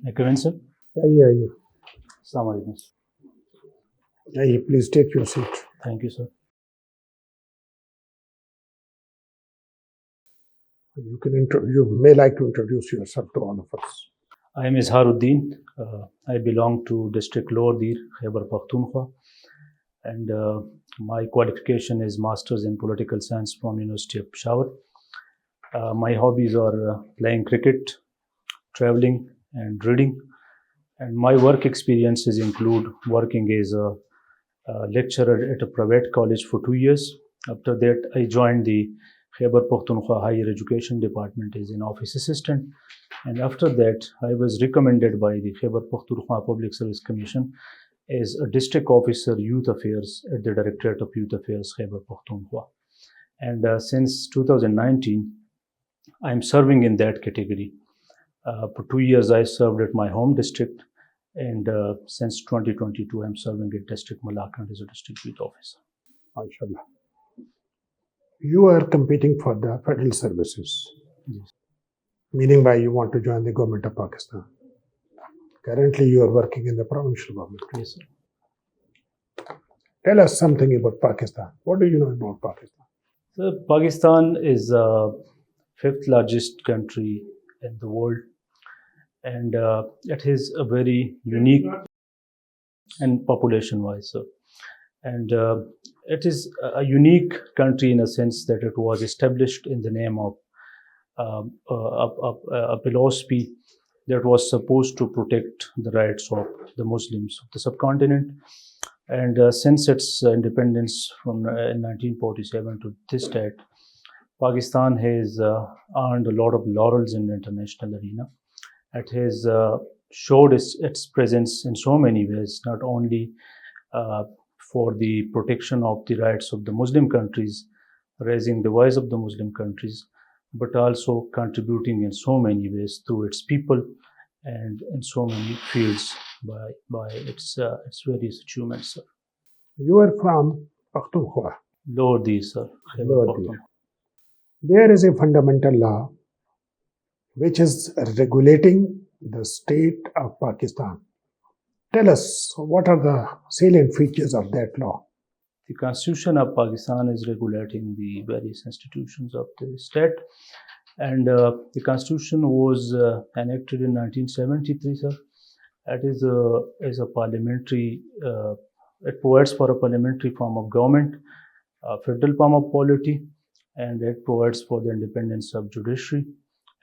I come in, sir. Yeah. Assalamu alaikum. Yeah, please take your seat. Thank you, sir. You may like to introduce yourself to all of us. I am Izhar. I belong to District Lower Dir, Khyber Pakhtunkhwa, and my qualification is Masters in Political Science from University of Peshawar. My hobbies are playing cricket, traveling, and reading. And my work experiences include working as a lecturer at a private college for 2 years. After that, I joined the Khyber Pakhtunkhwa Higher Education Department as an office assistant. And after that, I was recommended by the Khyber Pakhtunkhwa Public Service Commission as a district officer Youth Affairs at the Directorate of Youth Affairs, Khyber Pakhtunkhwa. And since 2019, I'm serving in that category. For 2 years, I served at my home district, and since 2022, I'm serving at District Malakand as a district youth officer. MashaAllah. You are competing for the federal services. Yes. Meaning by you want to join the government of Pakistan. Currently, you are working in the provincial government. Yes, sir. Tell us something about Pakistan. What do you know about Pakistan? So Pakistan is the fifth largest country in the world, and it is a very unique and population-wise, sir. And it is a unique country in a sense that it was established in the name of a philosophy that was supposed to protect the rights of the Muslims of the subcontinent. And since its independence from in 1947 to this date, Pakistan has earned a lot of laurels in the international arena. It has showed its presence in so many ways, not only for the protection of the rights of the Muslim countries, raising the voice of the Muslim countries, but also contributing in so many ways through its people and in so many fields by its various achievements, sir. You are from Pakhtunkhwa. Lower these, sir. Lower Dir. There is a fundamental law which is regulating the state of Pakistan. Tell us, what are the salient features of that law? The Constitution of Pakistan is regulating the various institutions of the state, and the Constitution was enacted in 1973, sir. It is a parliamentary. It provides for a parliamentary form of government, a federal form of polity, and it provides for the independence of judiciary.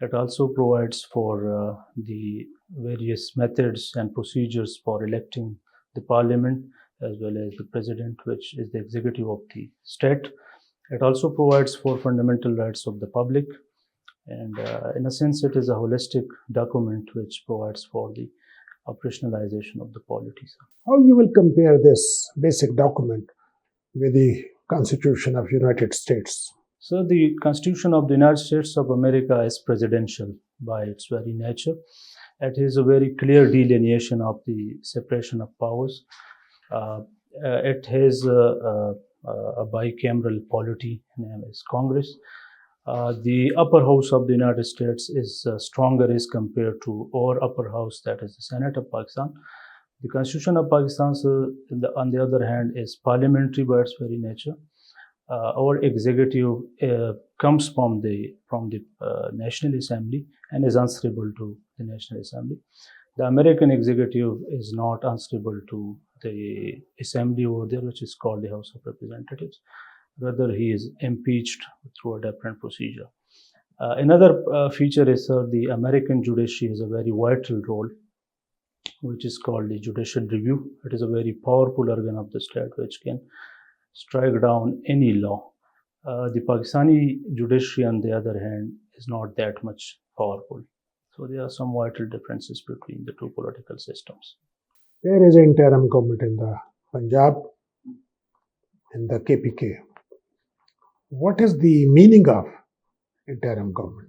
It also provides for the various methods and procedures for electing the parliament as well as the president, which is the executive of the state. It also provides for fundamental rights of the public, and in a sense, it is a holistic document which provides for the operationalization of the polities. How you will compare this basic document with the Constitution of United States? So the Constitution of the United States of America is presidential by its very nature. It is a very clear delineation of the separation of powers. It has a bicameral polity named as Congress. The upper house of the United States is stronger as compared to our upper house, that is the Senate of Pakistan. The Constitution of Pakistan, on the other hand, is parliamentary by its very nature. Our executive comes from the National Assembly and is answerable to the National Assembly. The American executive is not answerable to the assembly over there, which is called the House of Representatives. Rather, he is impeached through a different procedure. Another feature is the American judiciary has a very vital role, which is called the judicial review. It is a very powerful organ of the state which can strike down any law. The Pakistani judiciary, on the other hand, is not that much powerful. So there are some vital differences between the two political systems. There is an interim government in the Punjab, in the KPK. What is the meaning of interim government?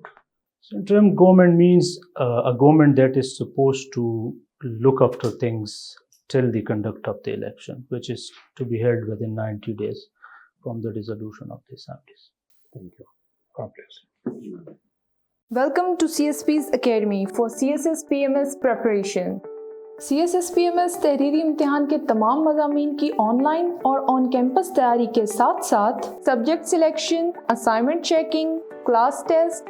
So interim government means a government that is supposed to look after things till the conduct of the election, which is to be held within 90 days from the dissolution of the assemblies. Thank you. God bless. Welcome to CSPs Academy for CSS PMS preparation. CSS PMS तहरीरी इम्तिहान के तमाम मज़ामीन की online और on campus तैयारी के साथ साथ subject selection, assignment checking, class test,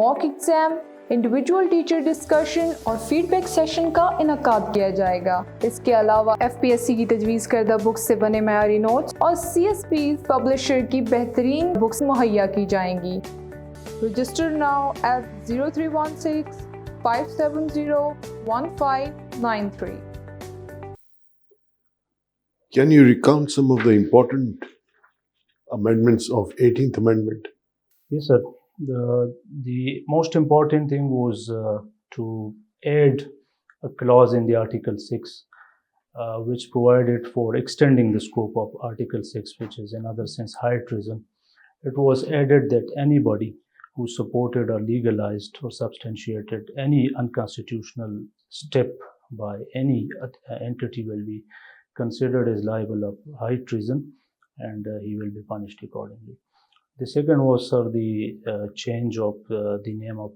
mock exam, individual teacher discussion और फीडबैक सेशन का इनकाद किया जाएगा। इसके अलावा FPSC की तजवीज़ करदा बुक्स से बने मयारी नोट्स और CSPs पब्लिशर की बेहतरीन बुक्स मुहैया की जाएंगी। Register now at 0316-570-1593. Can you recount some of the important amendments of 18th Amendment? Yes, sir. The most important thing was to add a clause in the Article 6 which provided for extending the scope of Article 6, which is in other sense high treason. It was added that anybody who supported or legalized or substantiated any unconstitutional step by any entity will be considered as liable of high treason, and he will be punished accordingly. The second was, sir, the change of the name of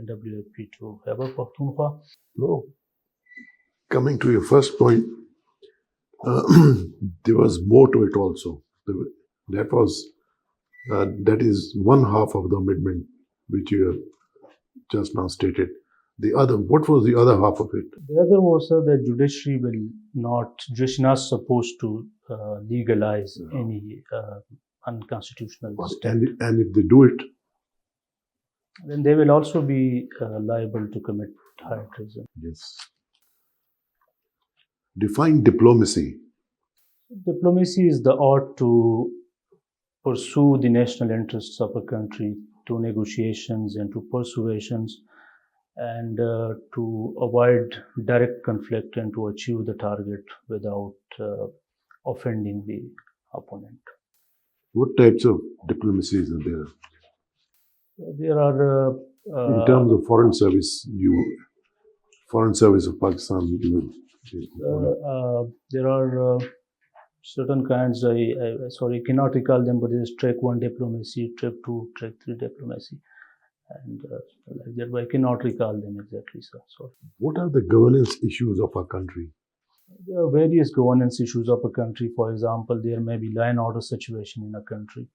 NWFP to Khyber Pakhtunkhwa. No. Coming to your first point, there was more to it also. That is one half of the amendment which you have just now stated. What was the other half of it? The other was, sir, that judiciary is not supposed to legalize any unconstitutional step. And if they do it, then they will also be liable to commit high treason. yes. Define diplomacy. Diplomacy is the art to pursue the national interests of a country to negotiations and to persuasions, and to avoid direct conflict and to achieve the target without offending the opponent. What types of diplomacies are there? There are In terms of foreign service of Pakistan, there are certain kinds. I cannot recall them, but there is track 1 diplomacy, track 2, track 3 diplomacy, and like that. But I cannot recall them exactly, sir. So what are the governance issues of our country? there are various governance issues of a country. For example, there may be law and order situation in a country.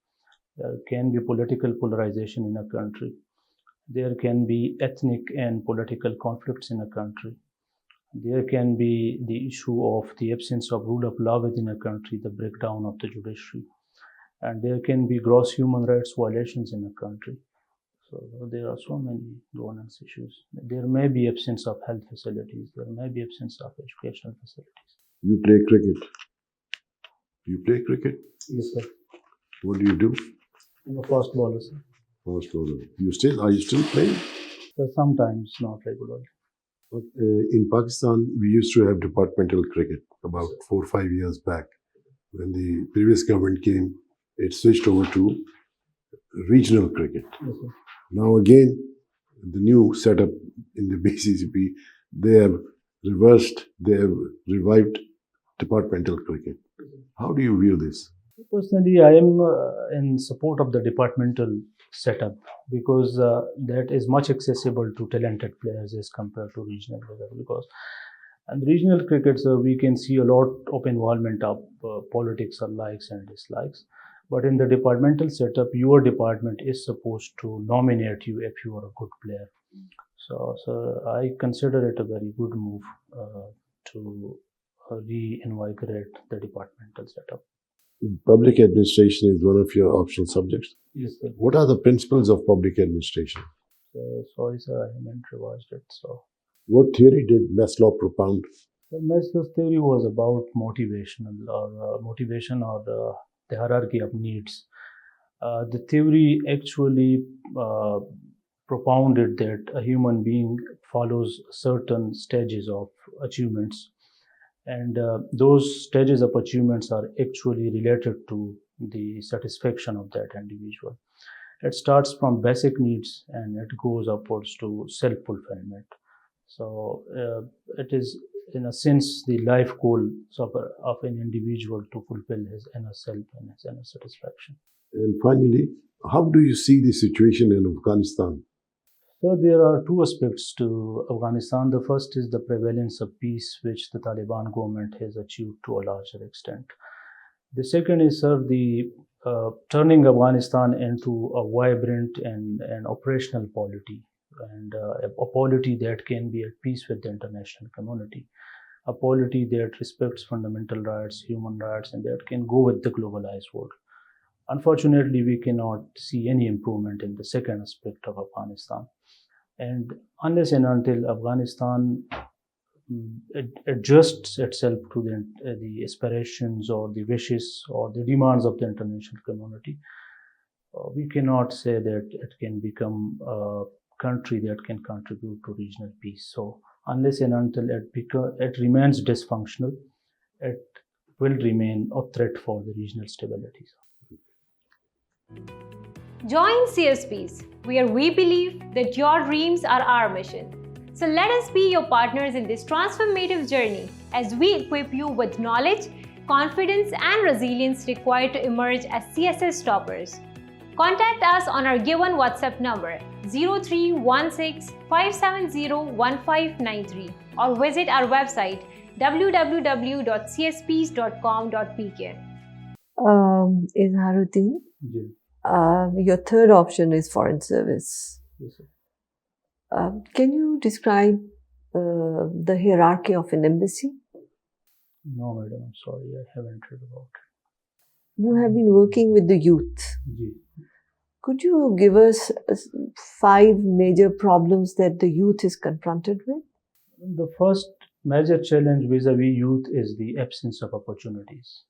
There can be political polarization in a country. There can be ethnic and political conflicts in a country. There can be the issue of the absence of rule of law within a country, the breakdown of the judiciary. And there can be gross human rights violations in a country. So there are so many governance issues. There may be absence of health facilities. There may be absence of educational facilities. You play cricket. Yes, sir. What do you do? I'm a fast bowler, sir. Fast bowler. Are you still playing? So sometimes, not regularly. But, in Pakistan, we used to have departmental cricket about 4 or 5 years back. When the previous government came, it switched over to regional cricket. Yes, sir. Now again, the new setup in the BCCP, they have revived departmental cricket. How do you view this? Personally, I am in support of the departmental setup because that is much accessible to talented players as compared to regional cricket. Because in regional cricket, we can see a lot of involvement of politics or likes and dislikes. But in the departmental setup, your department is supposed to nominate you if you are a good player. So I consider it a very good move to reinvigorate the departmental setup. Public administration is one of your optional subjects. Yes, sir. What are the principles of public administration? Sorry, sir, I haven't revised it. So, what theory did Maslow propound? the Maslow's theory was about motivation or the hierarchy of needs. The theory actually propounded that a human being follows certain stages of achievements, and those stages of achievements are actually related to the satisfaction of that individual. It starts from basic needs and it goes upwards to self-fulfillment. So it is, in a sense, the life goal of an individual to fulfill his inner self and his inner satisfaction. And finally, how do you see the situation in Afghanistan? So there are two aspects to Afghanistan. The first is the prevalence of peace, which the Taliban government has achieved to a larger extent. The second is, sir, the turning Afghanistan into a vibrant and operational polity, and a polity that can be at peace with the international community, a polity that respects fundamental rights, human rights, and that can go with the globalized world. Unfortunately, we cannot see any improvement in the second aspect of Afghanistan. And unless and until Afghanistan adjusts itself to the aspirations or the wishes or the demands of the international community, we cannot say that it can become a country that can contribute to regional peace. So unless and until it remains dysfunctional, it will remain a threat for the regional stability. Join CSPs, where we believe that your dreams are our mission. So let us be your partners in this transformative journey as we equip you with knowledge, confidence, and resilience required to emerge as CSS toppers. Contact us on our given WhatsApp number 0316-570-1593 or visit our website www.csps.com.pk. Izharuddin, Yeah. Your third option is foreign service. Yes, sir. Can you describe the hierarchy of an embassy? No, madam, I'm sorry, I haven't read about it. You have been working with the youth. Yeah. Could you give us 5 major problems that the youth is confronted with? The first major challenge vis-a-vis youth is the absence of opportunities.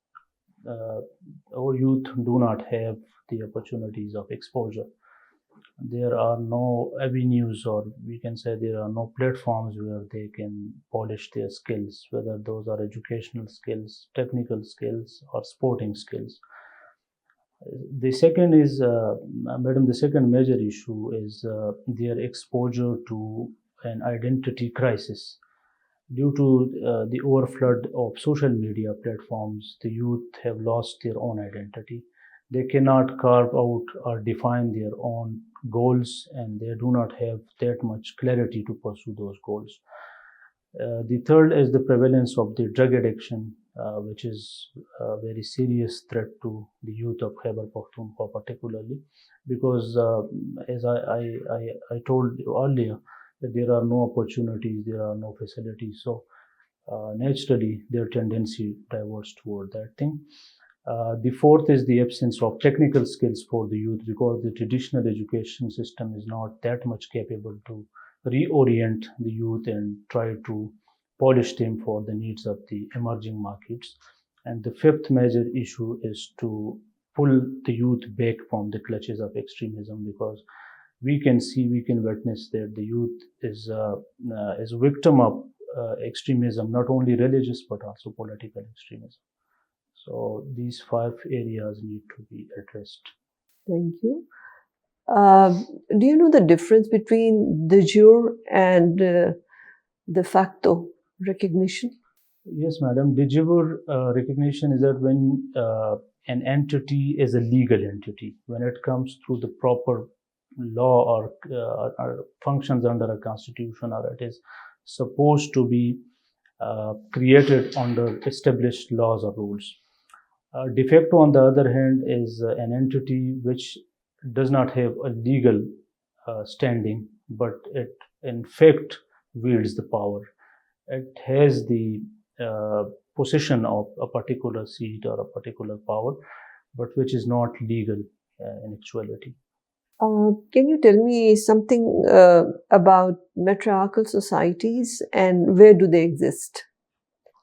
Our youth do not have the opportunities of exposure. There are no avenues, or we can say there are no platforms where they can polish their skills, whether those are educational skills, technical skills, or sporting skills. The second is, madam, the second major issue is their exposure to an identity crisis. Due to the overflood of social media platforms, the youth have lost their own identity. They cannot carve out or define their own goals, and they do not have that much clarity to pursue those goals. The third is the prevalence of the drug addiction, which is a very serious threat to the youth of Khyber Pakhtunkhwa particularly, because as I told you earlier, that there are no opportunities, there are no facilities. So naturally, their tendency diverts toward that thing. The fourth is the absence of technical skills for the youth, because the traditional education system is not that much capable to reorient the youth and try to polish them for the needs of the emerging markets. And the fifth major issue is to pull the youth back from the clutches of extremism, because we can witness that the youth is a victim of extremism, not only religious but also political extremism. So these 5 areas need to be addressed. Thank you. Do you know the difference between de jure and de facto recognition? Yes, madam. De jure recognition is that when an entity is a legal entity, when it comes through the proper law or functions under a constitution, or it is supposed to be created under established laws or rules. De facto, on the other hand, is an entity which does not have a legal standing, but it in fact wields the power. It has the possession of a particular seat or a particular power, but which is not legal in actuality. Can you tell me something about matriarchal societies and where do they exist?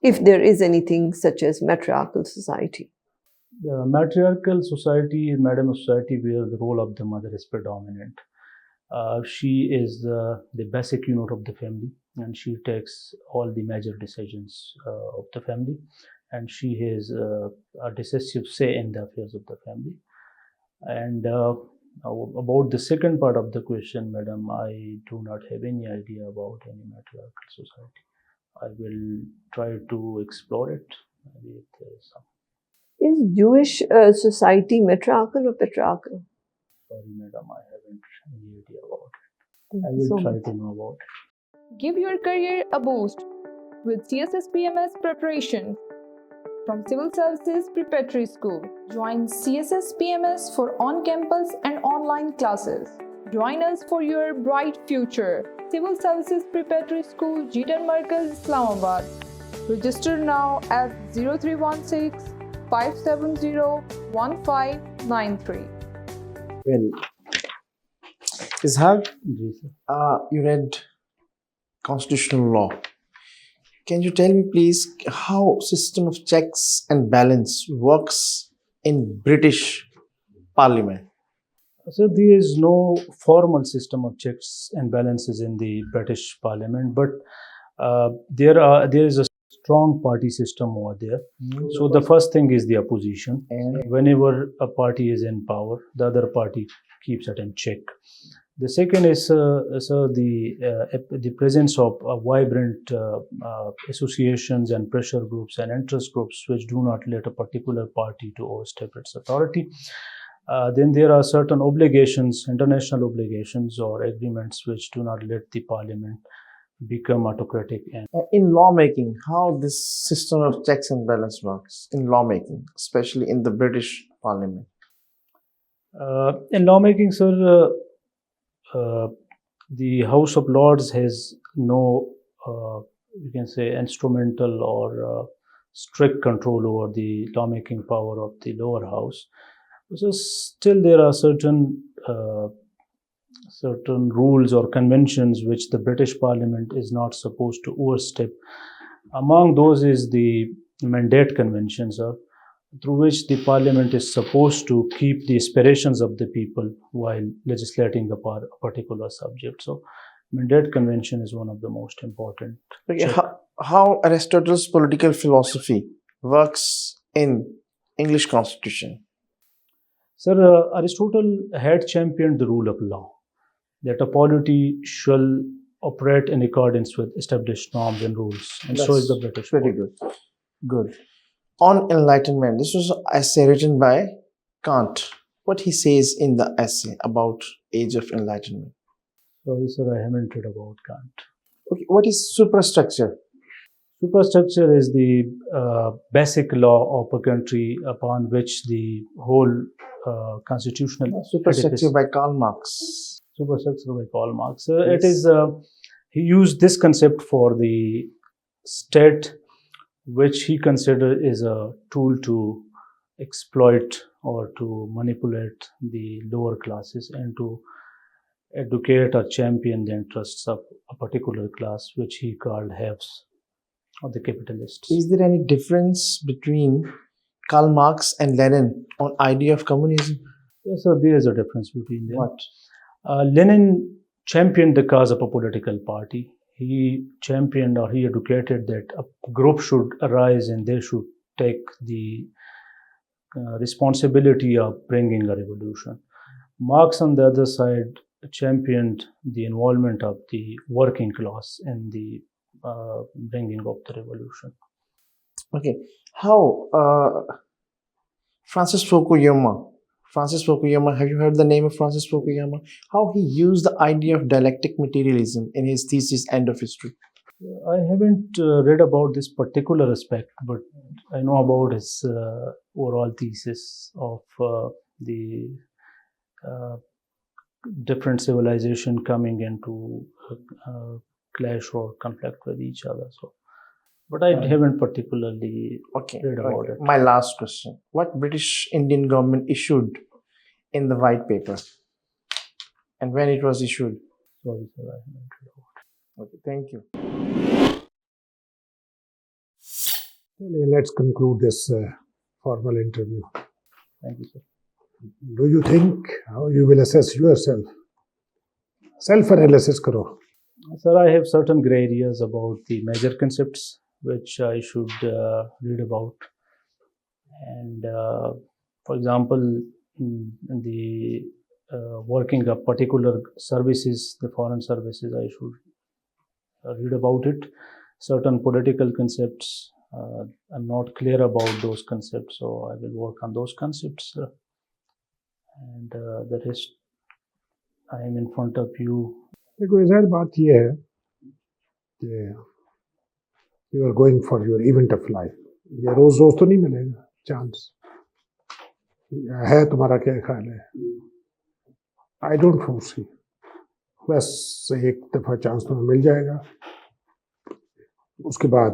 If there is anything such as matriarchal society. The matriarchal society is, madam, a society where the role of the mother is predominant. She is the basic unit of the family, and she takes all the major decisions of the family, and she has a decisive say in the affairs of the family. And about the second part of the question, madam, I do not have any idea about any matriarchal society. I will try to explore it. Maybe if there is some. Is Jewish society matriarchal or patriarchal? Sorry, madam, I haven't any idea about it. Thank I you will so try much. to know about. Give your career a boost with CSS PMS preparation from Civil Services Preparatory School. Join CSS PMS for on-campus and online classes. Join us for your bright future. Civil Services Preparatory School, Izhar Markaz, Islamabad. Register now at 0316 570 1593. Well, Izhar, Ji, sir. you read constitutional law. Can you tell me, please, how system of checks and balance works in British Parliament? So there is no formal system of checks and balances in the British Parliament, but there is a strong party system over there. So the first thing is the opposition. And Whenever a party is in power, the other party keeps it in check. The second is the presence of vibrant associations and pressure groups and interest groups which do not let a particular party to overstep its authority. Then there are certain obligations, international obligations or agreements which do not let the parliament become autocratic. And in lawmaking, how this system of checks and balance works in lawmaking, especially in the British Parliament? in lawmaking, sir, the House of Lords has no, you can say, instrumental or strict control over the lawmaking power of the lower house. So still there are certain rules or conventions which the British Parliament is not supposed to overstep. Among those is the Mandate Convention, sir, through which the Parliament is supposed to keep the aspirations of the people while legislating a particular subject. So, Mandate Convention is one of the most important. Okay, how Aristotle's political philosophy works in English Constitution? Sir, Aristotle had championed the rule of law, that a polity shall operate in accordance with established norms and rules, and so is the British. Very good. Good. On Enlightenment, this was an essay written by Kant. What he says in the essay about Age of Enlightenment? Sorry, sir, I haven't read about Kant. Okay, what is superstructure? Superstructure is the basic law of a country upon which the whole constitutional Superstructure by Karl Marx. Superstructure by Karl Marx. It is he used this concept for the state, which he considered is a tool to exploit or to manipulate the lower classes and to educate or champion the interests of a particular class, which he called haves or the capitalists. Is there any difference between Karl Marx and Lenin on idea of communism? Yes, sir, there is a difference between them. What? Lenin championed the cause of a political party. He championed or he advocated that a group should arise and they should take the responsibility of bringing a revolution. Marx, on the other side, championed the involvement of the working class in the bringing of the revolution. Okay. How Francis Fukuyama, have you heard the name of Francis Fukuyama? How he used the idea of dialectic materialism in his thesis End of History? I haven't read about this particular aspect, but I know about his overall thesis of the different civilization coming into clash or conflict with each other. So, but I haven't particularly read about it. My last question: what British Indian government issued in the white paper, and when it was issued? Sorry, sir, I haven't read about it. Okay, thank you. Let's conclude this formal interview. Thank you, sir. Do you think how you will assess yourself? Self-analysis karo. Sir, I have certain gray areas about the major concepts which I should read about. And for example, in the working of particular services, the foreign services, I should read about it. Certain political concepts, I'm not clear about those concepts, so I will work on those concepts. And the rest, I am in front of you. देखो इज़हार बात ये है कि you are going for your event of life, ये रोज रोज तो नहीं मिलेगा चांस, है तुम्हारा क्या ख्याल है? आई डोंट फोर्सी, बस एक दफ़ा चांस तुम्हें मिल जाएगा, उसके बाद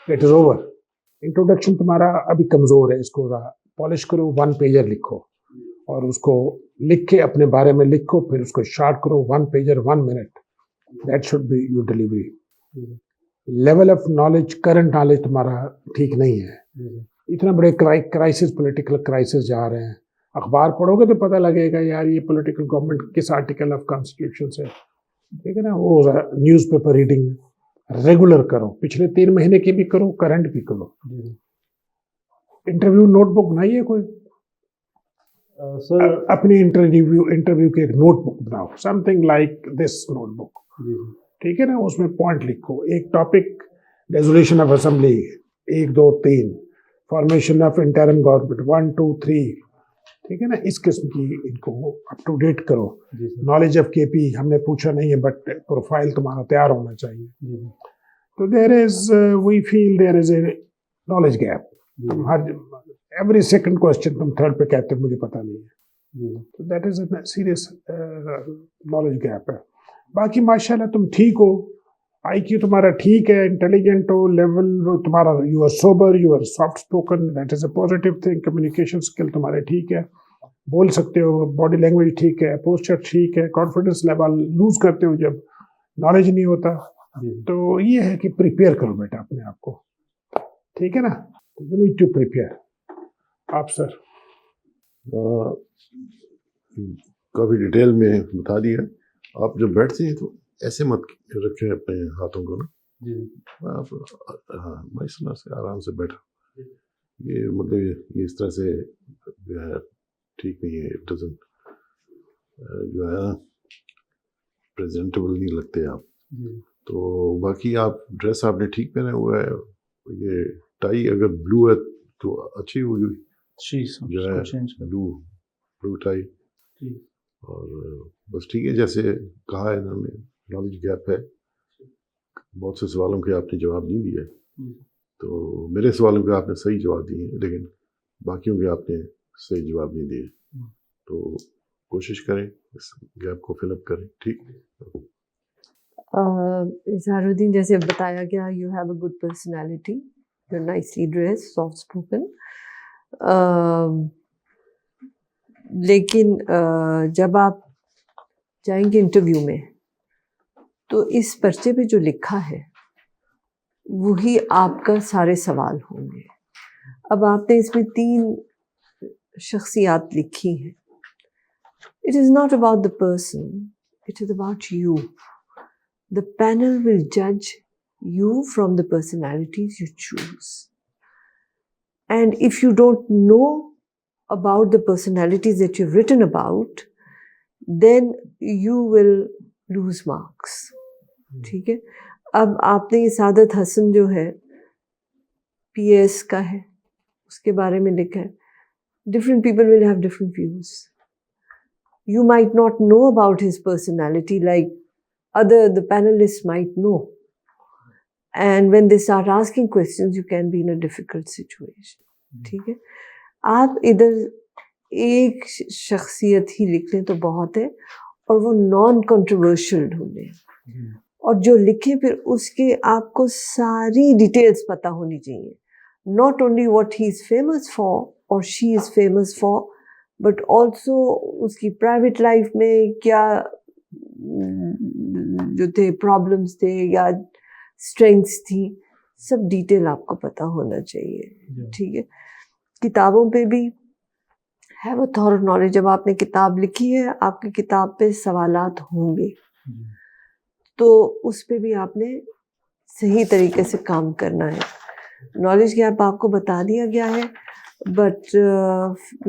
इट इज़ ओवर। इंट्रोडक्शन तुम्हारा अभी कमज़ोर है, इसको पॉलिश करो, 1 पेजर लिखो और उसको लिख के अपने बारे में लिखो, फिर उसको शॉर्ट करो, 1 pager 1 minute, that should be your delivery. Level of knowledge, current knowledge तुम्हारा ठीक नहीं है। इतना बड़े क्राइसिस, पॉलिटिकल क्राइसिस जा रहे हैं, अखबार पढ़ोगे तो पता लगेगा यार ये पॉलिटिकल गवर्नमेंट किस आर्टिकल ऑफ कॉन्स्टिट्यूशन से, ठीक है ना। वो न्यूज़पेपर रीडिंग रेगुलर करो, पिछले 3 महीने की भी करो, करंट भी करो। इंटरव्यू नोटबुक बनाइए कोई, सर अपनी इंटरव्यू की एक नोटबुक बनाओ, समथिंग लाइक दिस नोटबुक, ठीक है ना। उसमें पॉइंट लिखो, एक topic resolution of assembly 1 2 3, formation of interim government 1 2 3, ठीक है ना। इस किस्म की इनको अप टू डेट करो। नॉलेज ऑफ केपी हमने पूछा नहीं है, बट प्रोफाइल तुम्हारा तैयार होना चाहिए। तो there is, we feel there is a knowledge gap. तुम हर एवरी सेकंड क्वेश्चन तुम थर्ड पे कहते हो मुझे पता नहीं है, तो that is a serious knowledge gap है। बाकी माशाल्लाह तुम ठीक हो, IQ तुम्हारा ठीक है, इंटेलिजेंट हो, लेवल तुम्हारा, you are sober, you are soft spoken, that is a positive thing. Communication skill तुम्हारे ठीक है, बोल सकते हो, बॉडी लैंग्वेज ठीक है, पोस्चर ठीक है, कॉन्फिडेंस लेवल लूज करते हो जब नॉलेज नहीं होता। तो ये है कि प्रिपेयर करो बेटा अपने आप को, ठीक है ना। You need to prepare. आप सर? काफ़ी डिटेल में बता दिया। आप जब बैठते हैं तो ऐसे मत रखें अपने हाथों को ना, आप हाँ माइसला से आराम से बैठो। ये मतलब ये इस तरह से जो है ठीक नहीं है, इट डजंट जो है प्रेजेंटेबल नहीं लगते आप। तो बाकी आप ड्रेस आपने ठीक पहना हुआ है, ये टाई अगर ब्लू है तो अच्छी होगी जो है, ब्लू टाई। और बस ठीक है, जैसे कहा है इन्होंने, नॉलेज गैप है, बहुत से सवालों के आपने जवाब नहीं दिए, तो मेरे सवालों के आपने सही जवाब दिए हैं, लेकिन बाकियों के आपने सही जवाब नहीं दिए। तो कोशिश करें इस गैप को फिलअप करें, ठीक है। इज़हारुद्दीन, जैसे बताया गया, you have a good personality, you are nicely dress, soft spoken, लेकिन जब आप जाएंगे इंटरव्यू में तो इस पर्चे पे जो लिखा है वही आपका सारे सवाल होंगे। अब आपने इसमें 3 शख्सियात लिखी हैं। It is not about the person, it is about you. The panel will जज you from the personalities you choose. And if you don't know about the personalities that you've written about, then you will lose marks. ठीक है। अब आपने ये सादत हसन जो है PS का है, उसके बारे में लिखा है। Different people will have different views. You might not know about his personality like the panelists might know. And when they start asking questions, you can be in a difficult situation. ठीक है। आप इधर एक शख्सियत ही लिख लें तो बहुत है, और वो नॉन कंट्रोवर्शियल ढूंढें, और जो लिखे फिर उसके आपको सारी डिटेल्स पता होनी चाहिए। Not only what he is famous for और she is famous for, but also उसकी प्राइवेट लाइफ में क्या जो थे प्रॉब्लम्स थे या स्ट्रेंथ्स थी, सब डिटेल आपको पता होना चाहिए। ठीक है। किताबों पे भी हैव अ थॉरो नॉलेज। जब आपने किताब लिखी है, आपकी किताब पे सवालात होंगे, तो उस पे भी आपने सही तरीके से काम करना है। नॉलेज गैप आपको बता दिया गया है, बट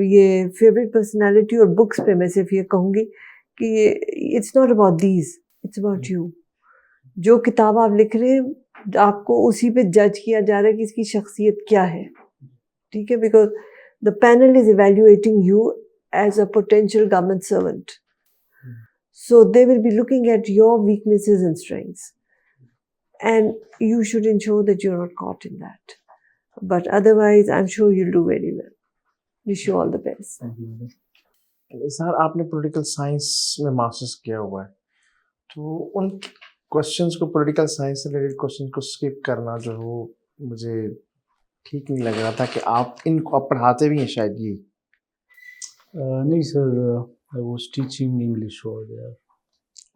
ये फेवरेट पर्सनालिटी और बुक्स पे मैं सिर्फ ये कहूँगी कि it's not about these, it's about you. जो किताब आप लिख रहे हैं आपको उसी पे जज किया जा रहा है कि इसकी शख्सियत क्या है। ठीक है, because the panel is evaluating you as a potential government servant. So they will be looking at your weaknesses and strengths. And you should ensure that you're not caught in that. But otherwise, I'm sure you'll do very well. Wish you all the best. Sir आपने political science में masters किया हुआ है, तो उन questions को, political science से related question को स्किप करना जो हो मुझे ठीक नहीं लग रहा था कि आप इनको आप पढ़ाते भी हैं शायद ये। नहीं sir, I was teaching English over there.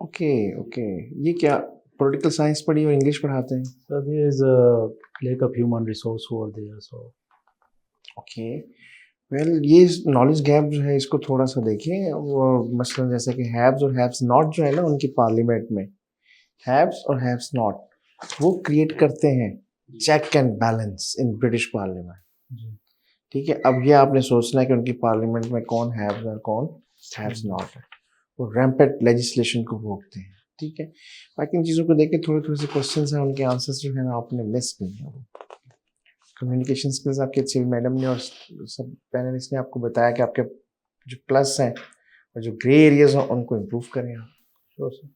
Okay, ये क्या पॉलिटिकल साइंस पढ़ी और इंग्लिश पढ़ाते हैं? Sir there is a lack of human resource over there, so okay, well ये नॉलेज गैप जो है इसको थोड़ा सा देखिए। वो मसलन जैसे कि हैव्स और हैव्स नॉट जो है ना उनकी पार्लियामेंट में, हैव्स और हैव्स नॉट वो क्रिएट करते हैं check and balance in British parliament. ठीक है, अब ये आपने सोचना है कि उनकी पार्लियामेंट में कौन हैव्स और कौन हैव्स नॉट है। वो रैम्पेंट लेजिस्लेशन को रोकते हैं। ठीक है, बाकी इन चीज़ों को देख के थोड़े से क्वेश्चन हैं, उनके आंसर्स जो है ना आपने मिस किए हैं। कम्युनिकेशन स्किल्स आपके अच्छे, मैडम ने और सब पैनलिस्ट ने आपको बताया कि आपके जो प्लस हैं और जो ग्रे एरियाज हैं उनको इम्प्रूव करें आप। sure sir,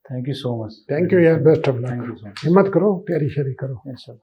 thank you so much। Thank you यार, best of Thank you luck. so much। हिम्मत करो, तैयारी शरी करो। Yes sir।